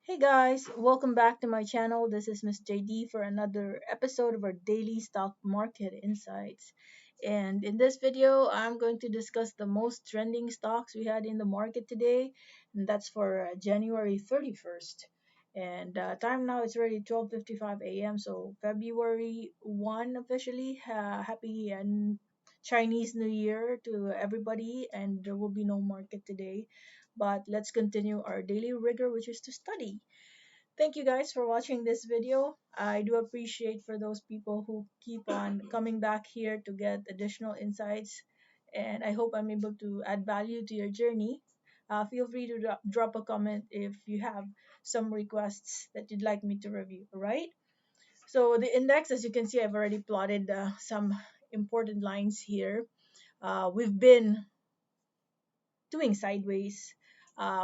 Hey guys, welcome back to my channel. This is Miss Jaydee for another episode of our daily stock market insights. And in this video, I'm going to discuss the most trending stocks we had in the market today, and that's for January 31st. And time now it's already 12:55 a.m. So February 1 officially. Happy Chinese New Year to everybody, and there will be no market today. But let's continue our daily rigor, which is to study. Thank you guys for watching this video. I do appreciate for those people who keep on coming back here to get additional insights, and I hope I'm able to add value to your journey. Feel free to drop a comment if you have some requests that you'd like me to review. All right. So the index, as you can see, I've already plotted some important lines here. We've been doing sideways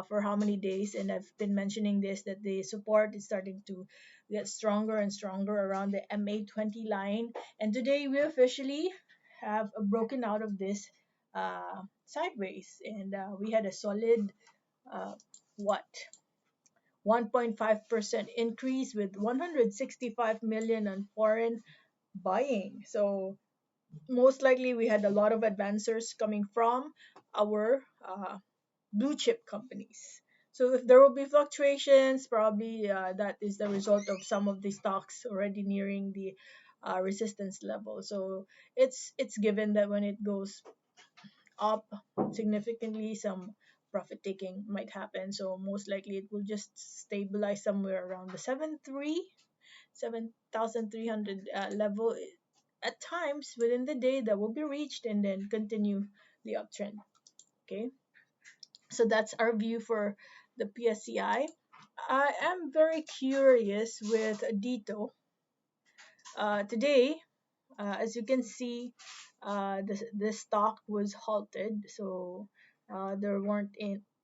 for how many days, and I've been mentioning this that the support is starting to get stronger and stronger around the MA20 line, and today we officially have broken out of this sideways, and we had a solid uh, what 1.5% increase with 165 million on foreign buying. So most likely we had a lot of advancers coming from our blue chip companies. So if there will be fluctuations, probably that is the result of some of the stocks already nearing the resistance level. So it's given that when it goes up significantly, some profit taking might happen. So most likely it will just stabilize somewhere around the 7,300 level. At times within the day that will be reached and then continue the uptrend. Okay, so that's our view for the PSCI. I am very curious with Dito. Today, as you can see, the stock was halted, so there weren't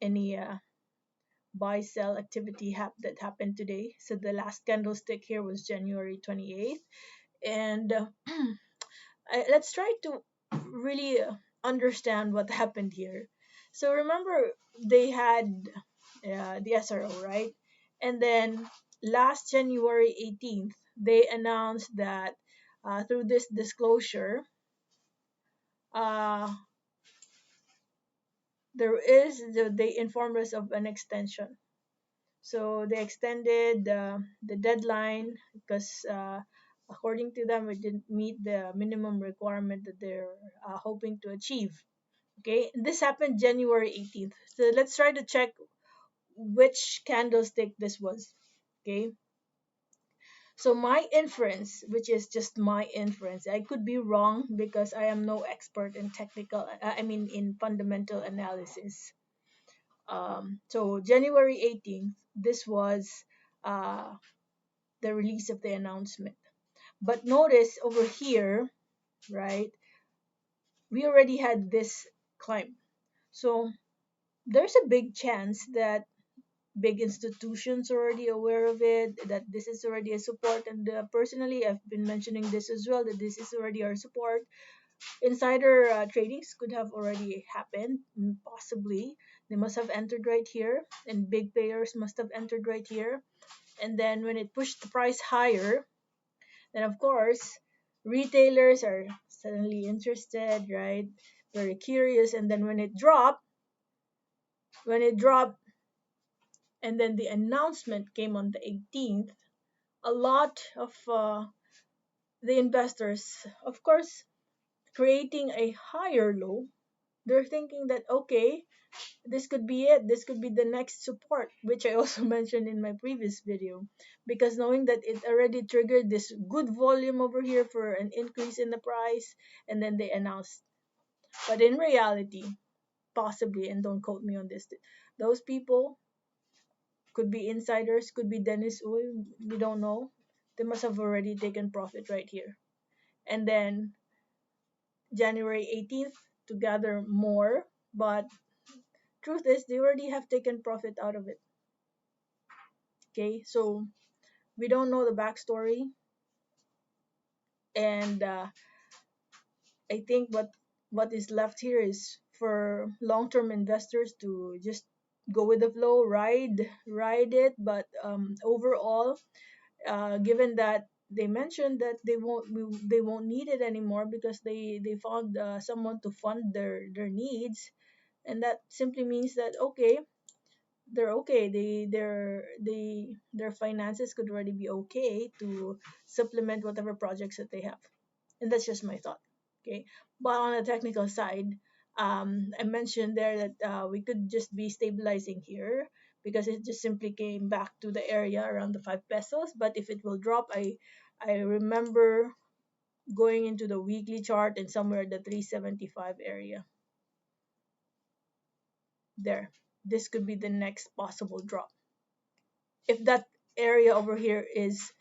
any buy sell activity that happened today. So the last candlestick here was January 28th, and let's try to really understand what happened here. So remember, they had the SRO, right? And then last January 18th, they announced that through this disclosure, uh, they informed us of an extension. So they extended the deadline because, according to them, it didn't meet the minimum requirement that they're hoping to achieve. Okay, this happened January 18th. So let's try to check which candlestick this was. Okay, so my inference, which is just my inference, I could be wrong because I am no expert in in fundamental analysis. So January 18th, this was uh, the release of the announcement. But notice over here, right, we already had this climb. So there's a big chance that big institutions are already aware of it, that this is already a support. And personally, I've been mentioning this as well, that this is already our support. Insider tradings could have already happened, possibly. They must have entered right here, and big players must have entered right here. And then when it pushed the price higher, then of course, retailers are suddenly interested, right? Very curious. And then when it dropped, and then the announcement came on the 18th, a lot of the investors, of course, creating a higher low. They're thinking that, okay, this could be it. This could be the next support, which I also mentioned in my previous video. Because knowing that it already triggered this good volume over here for an increase in the price, and then they announced. But in reality, possibly, and don't quote me on this, those people could be insiders, could be Dennis Uy, we don't know. They must have already taken profit right here. And then January 18th to gather more, but truth is they already have taken profit out of it. Okay, so we don't know the backstory, and I think what is left here is for long-term investors to just go with the flow, ride it. But overall, given that they mentioned that they won't need it anymore because they found someone to fund their needs, and that simply means that okay, they're okay. Their finances could already be okay to supplement whatever projects that they have, and that's just my thought. Okay, but on the technical side, I mentioned there that we could just be stabilizing here because it just simply came back to the area around the 5 pesos. But if it will drop, I remember going into the weekly chart and somewhere at the 375 area there. This could be the next possible drop if that area over here is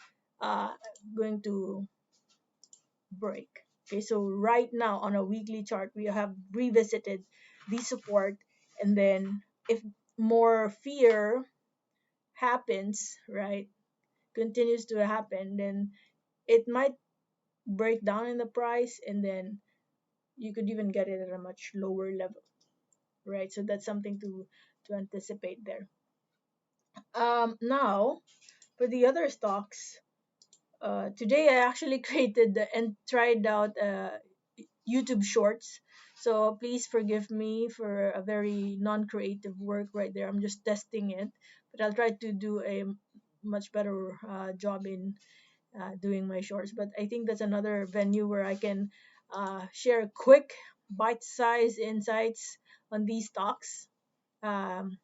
uh, going to break. Okay, so right now on a weekly chart, we have revisited the support, and then if more fear happens, right, continues to happen, then it might break down in the price, and then you could even get it at a much lower level, right? So that's something to anticipate there. Now for the other stocks, today I actually created and tried out YouTube Shorts. So please forgive me for a very non-creative work right there. I'm just testing it, but I'll try to do a much better job in doing my shorts. But I think that's another venue where I can share quick, bite-sized insights on these stocks um,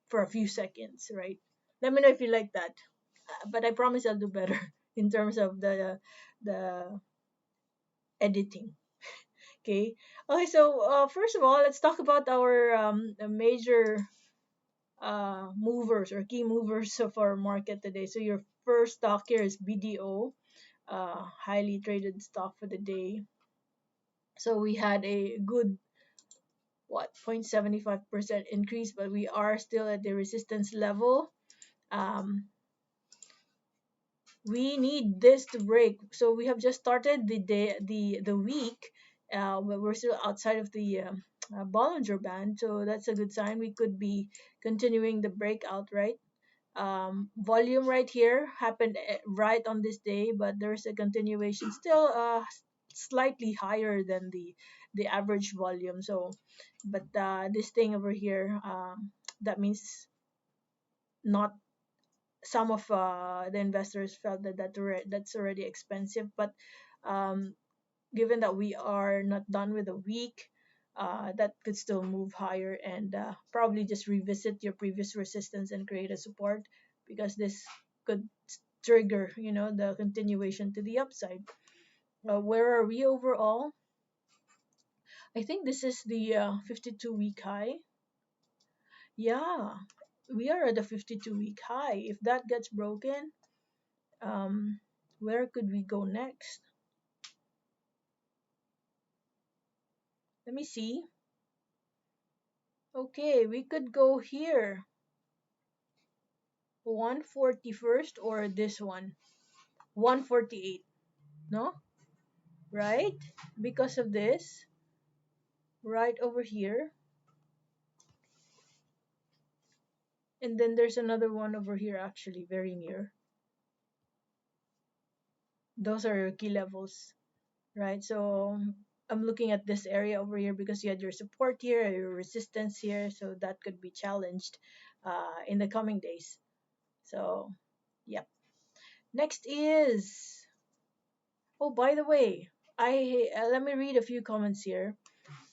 for a few seconds, right? Let me know if you like that. But I promise I'll do better in terms of the editing. Okay. Okay. So first of all, let's talk about our major movers or key movers of our market today. So your first stock here is BDO, highly traded stock for the day. So we had a good what 0.75% increase, but we are still at the resistance level. Um, we need this to break. So we have just started the week, but we're still outside of the Bollinger Band, so that's a good sign. We could be continuing the breakout, right? Volume right here happened right on this day, but there's a continuation still slightly higher than the average volume. So, but this thing over here, that means not some of the investors felt that that's already expensive, but um, given that we are not done with the week, that could still move higher and probably just revisit your previous resistance and create a support because this could trigger, the continuation to the upside. Where are we overall? I think this is the 52-week high. Yeah, we are at the 52-week high. If that gets broken, um, where could we go next? Let me see. Okay, we could go here. 141st or this one? 148. No? Right? Because of this, right over here. And then there's another one over here actually very near. Those are your key levels, right? So I'm looking at this area over here because you had your support here, your resistance here, so that could be challenged in the coming days. So, yep. Next is, oh, by the way, I let me read a few comments here.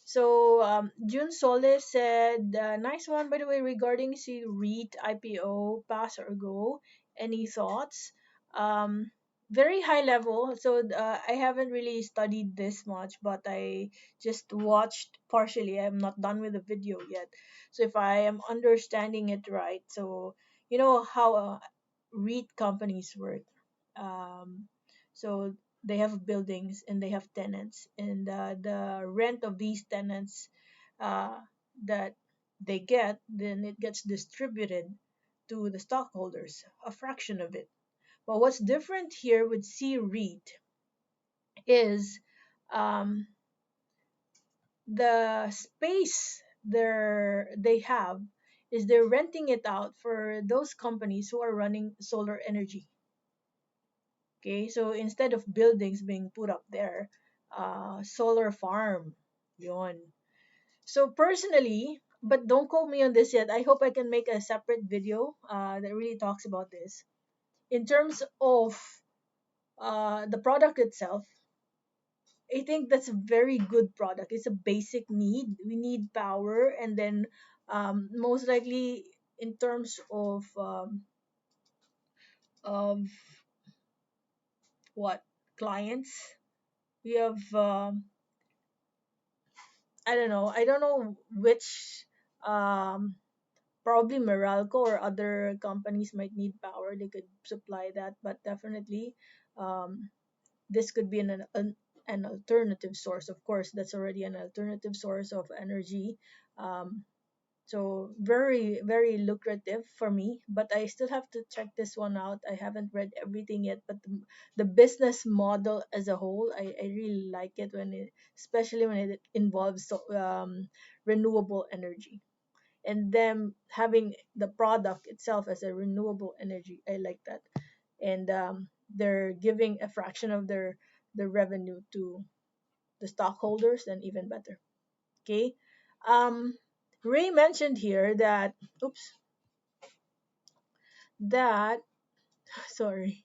So June Solis said, "Nice one, by the way, regarding si REIT IPO, pass or go. Any thoughts?" Um, Very high level. So I haven't really studied this much, but I just watched partially. I'm not done with the video yet. So if I am understanding it right, so you know how REIT companies work. Um, so they have buildings and they have tenants, and the rent of these tenants uh, that they get, then it gets distributed to the stockholders, a fraction of it. But what's different here with C REIT is um, the space they have is they're renting it out for those companies who are running solar energy. Okay, so instead of buildings being put up there, solar farm, yon. So personally, but don't quote me on this yet. I hope I can make a separate video that really talks about this. In terms of the product itself, I think that's a very good product. It's a basic need. We need power, and then most likely in terms of what clients we have. I don't know which um probably Meralco or other companies might need power. They could supply that, but definitely um this could be an alternative source. Of course, that's already an alternative source of energy. Um, so very, very lucrative for me, but I still have to check this one out. I haven't read everything yet, but the business model as a whole, I really like it especially when it involves renewable energy and them having the product itself as a renewable energy. I like that, and they're giving a fraction of their revenue to the stockholders, then even better. Okay. um Ray mentioned here that, oops, that sorry,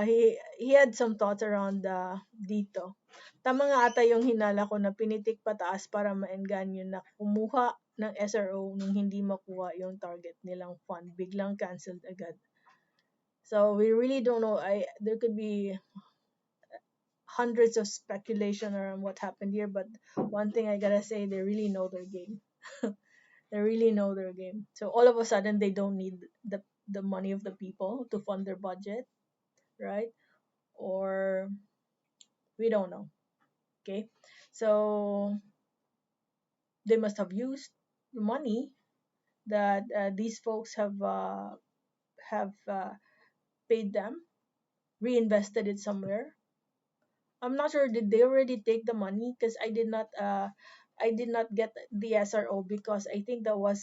he had some thoughts around dito. Tama nga ata yung hinala ko na pinitik pataas para maengganyo na kumuha ng SRO nung hindi makuha yung target nilang fund, biglang canceled agad. So we really don't know. There could be hundreds of speculation around what happened here, but one thing I gotta say, they really know their game. They really know their game. So all of a sudden, they don't need the money of the people to fund their budget, right? Or we don't know. Okay, so they must have used the money that these folks have paid them, reinvested it somewhere. I'm not sure, did they already take the money, because I did not get the SRO, because I think that was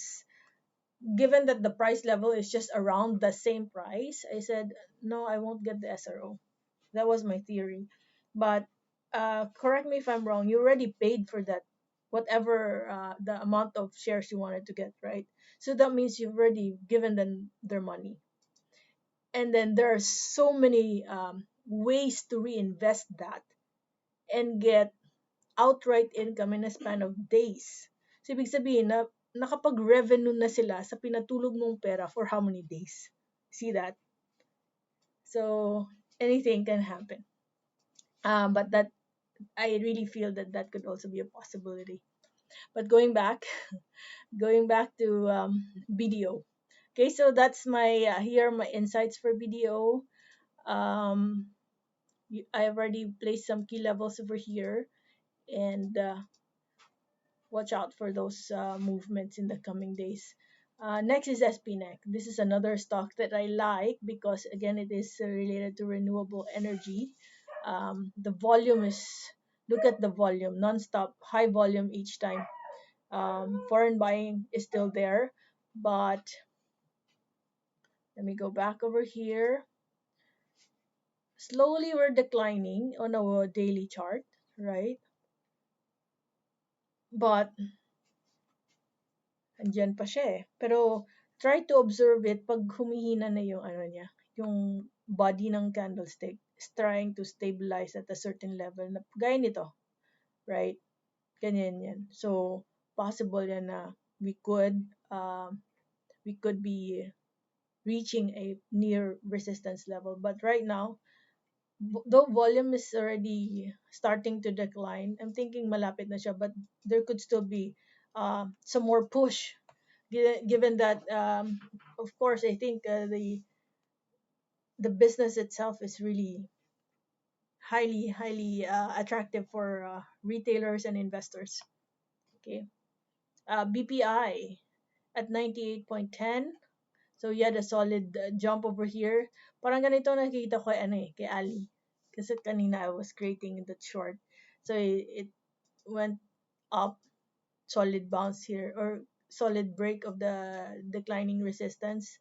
given that the price level is just around the same price. I said no, I won't get the SRO. That was my theory. But correct me if I'm wrong, you already paid for that, whatever the amount of shares you wanted to get, right? So that means you've already given them their money. And then there are so many ways to reinvest that and get outright income in a span of days. So ibig sabihin na nakapag-revenue na sila sa pinatulog mong pera for how many days? See that? So anything can happen. But that I really feel that that could also be a possibility. But going back, going back to BDO. Okay, so that's my here are my insights for BDO. Um, I have already placed some key levels over here, and watch out for those movements in the coming days. Next is SPNEC. This is another stock that I like because again it is related to renewable energy. The volume is, look at the volume, non-stop, high volume each time. Foreign buying is still there, but let me go back over here. Slowly we're declining on our daily chart, right? But andyan pa siya eh. Pero try to observe it pag humihina na yung ano niya, yung body ng candlestick is trying to stabilize at a certain level na gaya nito, right? Ganyan yan. So possible yan na we could be reaching a near resistance level, but right now though volume is already starting to decline, I'm thinking malapit na siya, but there could still be some more push, given that of course I think the business itself is really highly attractive for retailers and investors. Okay, BPI at 98.10. So you had a solid jump over here. Parang ganito nakikita ko kay Ali. Kasi kanina I was creating the short. So it went up, solid bounce here, or solid break of the declining resistance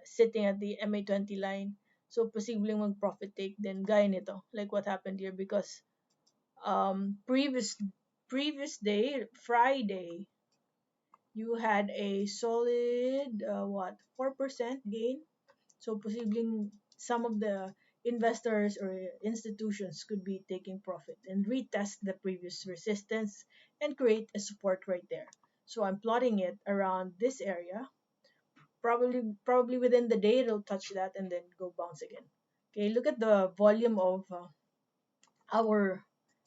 sitting at the MA20 line. So posibleng mag-profit take then gaya nito, like what happened here because previous day, Friday, you had a solid what 4% gain. So posibleng some of the investors or institutions could be taking profit and retest the previous resistance and create a support right there. So I'm plotting it around this area. Probably within the day it'll touch that and then go bounce again. Okay, look at the volume of our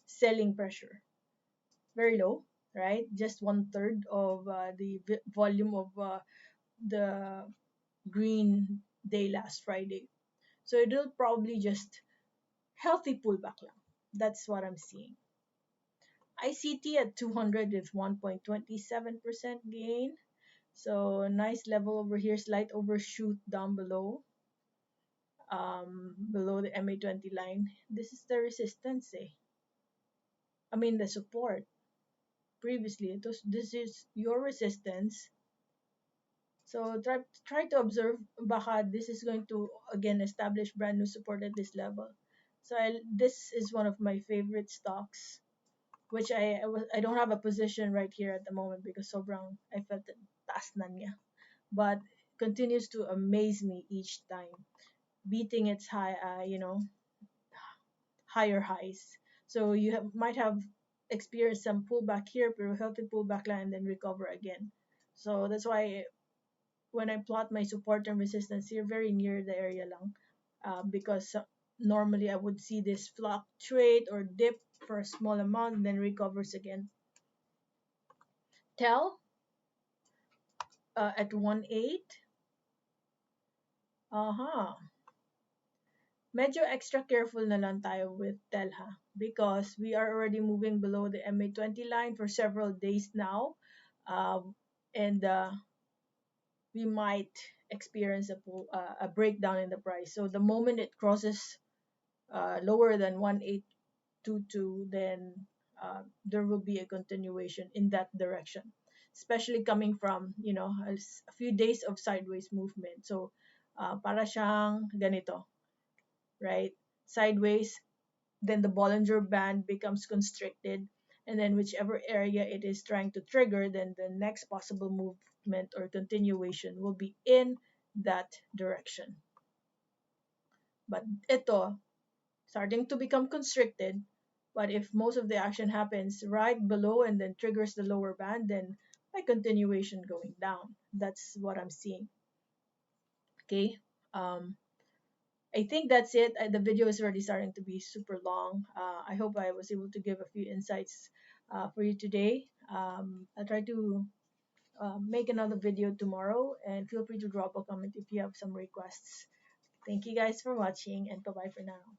selling pressure. Very low, right? Just one third of the volume of the green day last Friday. So it'll probably just healthy pullback lang. That's what I'm seeing. ICT at 200 with 1.27% gain. So nice level over here, slight overshoot down below the MA20 line. This is the resistance, eh? I mean the support. Previously, this is your resistance. So try to observe baka this is going to again establish brand new support at this level. So this is one of my favorite stocks, which I don't have a position right here at the moment because sobrang I felt it taas na niya. But continues to amaze me each time, beating its higher highs. So you might have experienced some pullback here, pero healthy pullback line and then recover again. So that's why when I plot my support and resistance here, very near the area lang, because normally I would see this fluctuate or dip for a small amount and then recovers again. Tell at 1.8. Uh-huh. Medyo extra careful na lang tayo with Telha because we are already moving below the MA20 line for several days now. And we might experience a breakdown in the price. So the moment it crosses lower than 1822, then there will be a continuation in that direction, especially coming from a few days of sideways movement. So para siyang ganito, right? Sideways, then the Bollinger Band becomes constricted, and then whichever area it is trying to trigger, then the next possible movement or continuation will be in that direction. But ito, starting to become constricted, but if most of the action happens right below and then triggers the lower band, then by continuation going down. That's what I'm seeing. Okay. I think that's it. The video is already starting to be super long. I hope I was able to give a few insights for you today. I'll try to make another video tomorrow and feel free to drop a comment if you have some requests. Thank you guys for watching and bye bye for now.